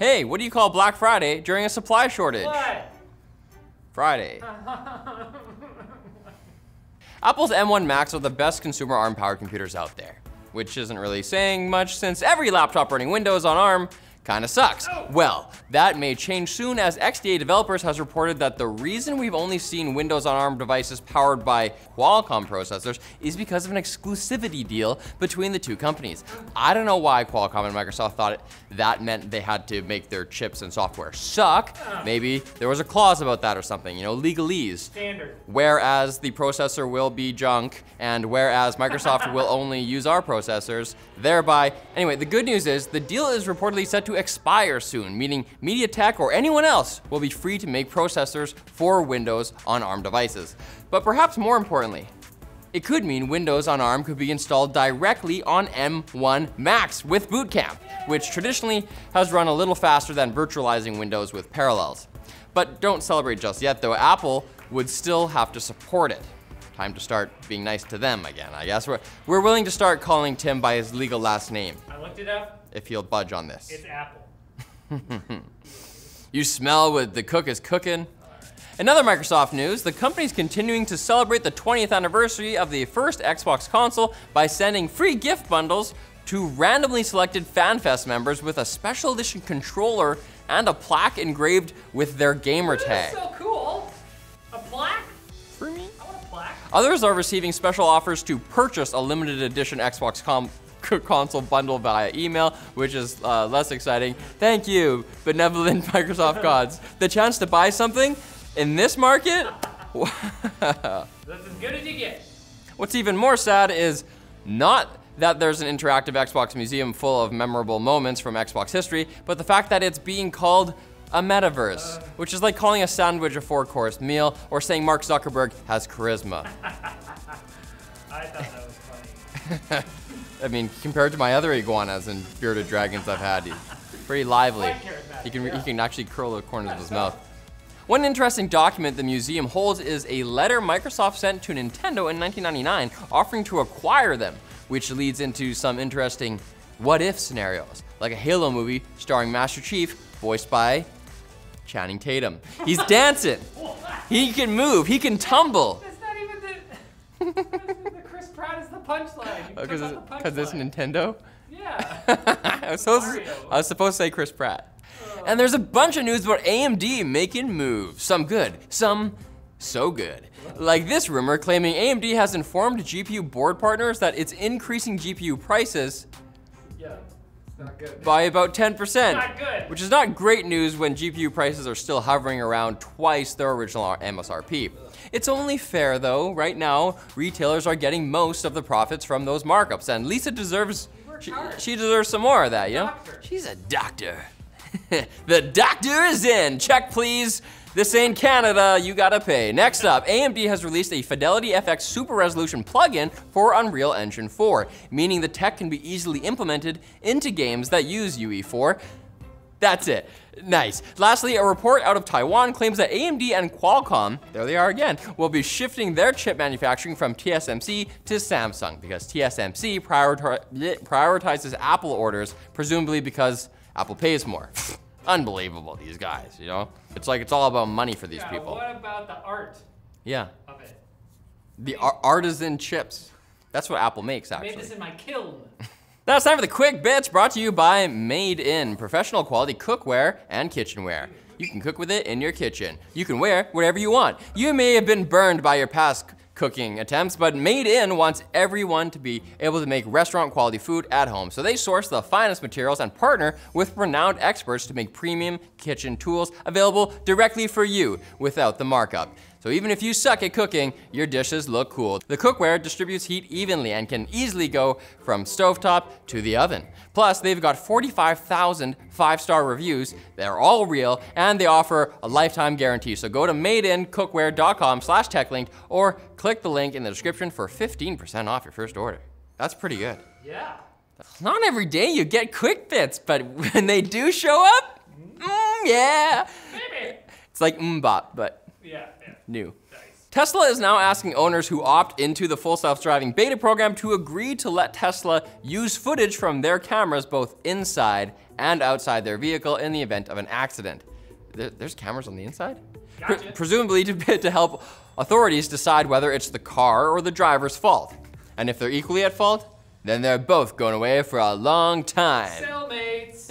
Hey, what do you call Black Friday during a supply shortage? What? Friday. Apple's M1 Macs are the best consumer ARM-powered computers out there, which isn't really saying much since every laptop running Windows on ARM kinda sucks. Well, that may change soon as XDA Developers has reported that the reason we've only seen Windows on ARM devices powered by Qualcomm processors is because of an exclusivity deal between the two companies. I don't know why Qualcomm and Microsoft thought that meant they had to make their chips and software suck. Maybe there was a clause about that or something, you know, legalese. Standard. Whereas the processor will be junk, and whereas Microsoft will only use our processors, thereby. Anyway, the good news is the deal is reportedly set to expire soon, meaning MediaTek or anyone else will be free to make processors for Windows on ARM devices. But perhaps more importantly, it could mean Windows on ARM could be installed directly on M1 Macs with Boot Camp, which traditionally has run a little faster than virtualizing Windows with Parallels. But don't celebrate just yet though, Apple would still have to support it. Time to start being nice to them again, I guess. We're willing to start calling Tim by his legal last name. I looked it up. If he'll budge on this. It's Apple. You smell what the cook is cooking? Another Microsoft news, the company's continuing to celebrate the 20th anniversary of the first Xbox console by sending free gift bundles to randomly selected FanFest members with a special edition controller and a plaque engraved with their gamer tag. That's so cool. A plaque? For me? I want a plaque. Others are receiving special offers to purchase a limited edition Xbox console bundle via email, which is less exciting. Thank you, benevolent Microsoft gods. The chance to buy something in this market? That's as good as you get. What's even more sad is not that there's an interactive Xbox museum full of memorable moments from Xbox history, but the fact that it's being called a metaverse, which is like calling a sandwich a 4-course meal or saying Mark Zuckerberg has charisma. I thought that was funny. I mean, compared to my other iguanas and bearded dragons I've had, he's pretty lively. He can actually curl the corners of his mouth. One interesting document the museum holds is a letter Microsoft sent to Nintendo in 1999 offering to acquire them, which leads into some interesting what-if scenarios, like a Halo movie starring Master Chief, voiced by Channing Tatum. He's dancing. He can move. He can tumble. That's not even the Chris Pratt is the punchline. Because it's Nintendo? Yeah. I was supposed to say Chris Pratt. And there's a bunch of news about AMD making moves. Some good, some so good. Like this rumor claiming AMD has informed GPU board partners that it's increasing GPU prices Not good. by about 10%. Not good. Which is not great news when GPU prices are still hovering around twice their original MSRP. It's only fair though, right now, retailers are getting most of the profits from those markups, and Lisa deserves, she deserves some more of that, you know? Doctor. She's a doctor. The doctor is in, check please. This ain't Canada, you gotta pay. Next up, AMD has released a Fidelity FX Super Resolution plugin for Unreal Engine 4, meaning the tech can be easily implemented into games that use UE4. That's it. Nice. Lastly, a report out of Taiwan claims that AMD and Qualcomm, there they are again, will be shifting their chip manufacturing from TSMC to Samsung because TSMC prioritizes Apple orders, presumably because Apple pays more. Unbelievable, these guys, you know? It's like it's all about money for these people. What about the art of it? The artisan chips. That's what Apple makes, actually. I made this in my kiln. Now it's time for the quick bits brought to you by Made In, professional quality cookware and kitchenware. You can cook with it in your kitchen. You can wear whatever you want. You may have been burned by your past cooking attempts, but Made In wants everyone to be able to make restaurant quality food at home. So they source the finest materials and partner with renowned experts to make premium kitchen tools available directly for you without the markup. So even if you suck at cooking, your dishes look cool. The cookware distributes heat evenly and can easily go from stovetop to the oven. Plus, they've got 45,000 5-star reviews. They're all real, and they offer a lifetime guarantee. So go to madeincookware.com/techlink or click the link in the description for 15% off your first order. That's pretty good. Yeah. Not every day you get quick bits, but when they do show up, yeah. Maybe. It's like bot, but Yeah. new. Nice. Tesla is now asking owners who opt into the full self-driving beta program to agree to let Tesla use footage from their cameras both inside and outside their vehicle in the event of an accident. There's cameras on the inside? Gotcha. Presumably to help authorities decide whether it's the car or the driver's fault. And if they're equally at fault, then they're both going away for a long time. Cellmates.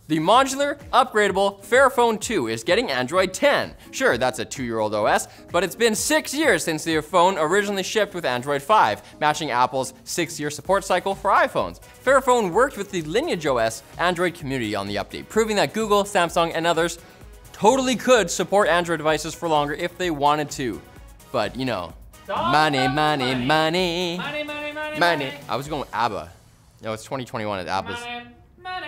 The modular, upgradable Fairphone 2 is getting Android 10. Sure, that's a 2-year-old OS, but it's been 6 years since the phone originally shipped with Android 5, matching Apple's 6-year support cycle for iPhones. Fairphone worked with the Lineage OS Android community on the update, proving that Google, Samsung, and others totally could support Android devices for longer if they wanted to. But, you know, money. I was going with ABBA. No, it's 2021 at ABBA's. Money.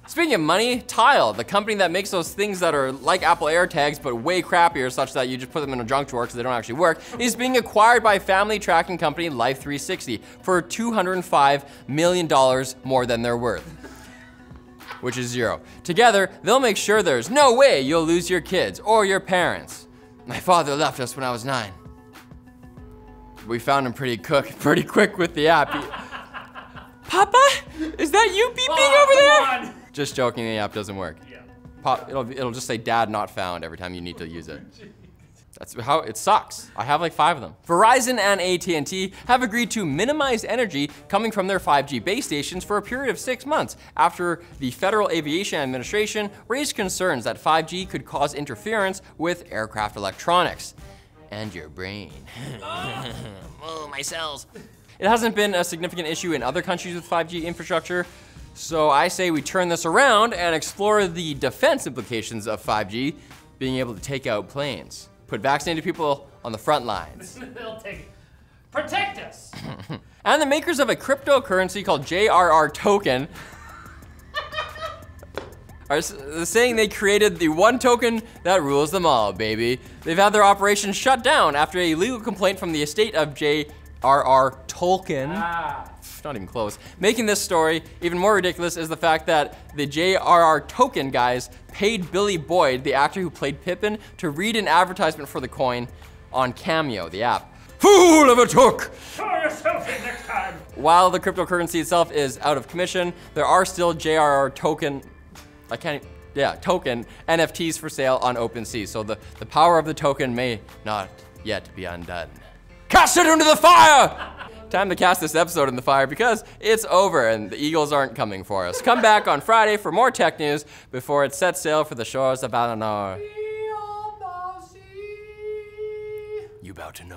Speaking of money, Tile, the company that makes those things that are like Apple AirTags but way crappier such that you just put them in a junk drawer because they don't actually work, is being acquired by family tracking company Life360 for $205 million more than they're worth, which is zero. Together, they'll make sure there's no way you'll lose your kids or your parents. My father left us when I was 9. We found him pretty quick with the app. Papa, is that you beeping over there? Just joking, the app doesn't work. Yeah. It'll just say dad not found every time you need to use it. That's how it sucks. I have like 5 of them. Verizon and AT&T have agreed to minimize energy coming from their 5G base stations for a period of 6 months after the Federal Aviation Administration raised concerns that 5G could cause interference with aircraft electronics. And your brain. Oh, my cells. It hasn't been a significant issue in other countries with 5G infrastructure, so I say we turn this around and explore the defense implications of 5G being able to take out planes. Put vaccinated people on the front lines. They'll take it. Protect us. And the makers of a cryptocurrency called JRR Token are saying they created the one token that rules them all, baby. They've had their operation shut down after a legal complaint from the estate of JRR Token. Not even close. Making this story even more ridiculous is the fact that the JRR Token guys paid Billy Boyd, the actor who played Pippin, to read an advertisement for the coin on Cameo, the app. Fool of a took! Show yourself in next time. While the cryptocurrency itself is out of commission, there are still JRR Token, token NFTs for sale on OpenSea. So the power of the token may not yet be undone. Cast it into the fire! Time to cast this episode in the fire because it's over and the Eagles aren't coming for us. Come back on Friday for more tech news before it sets sail for the shores of Valinor. You about to know.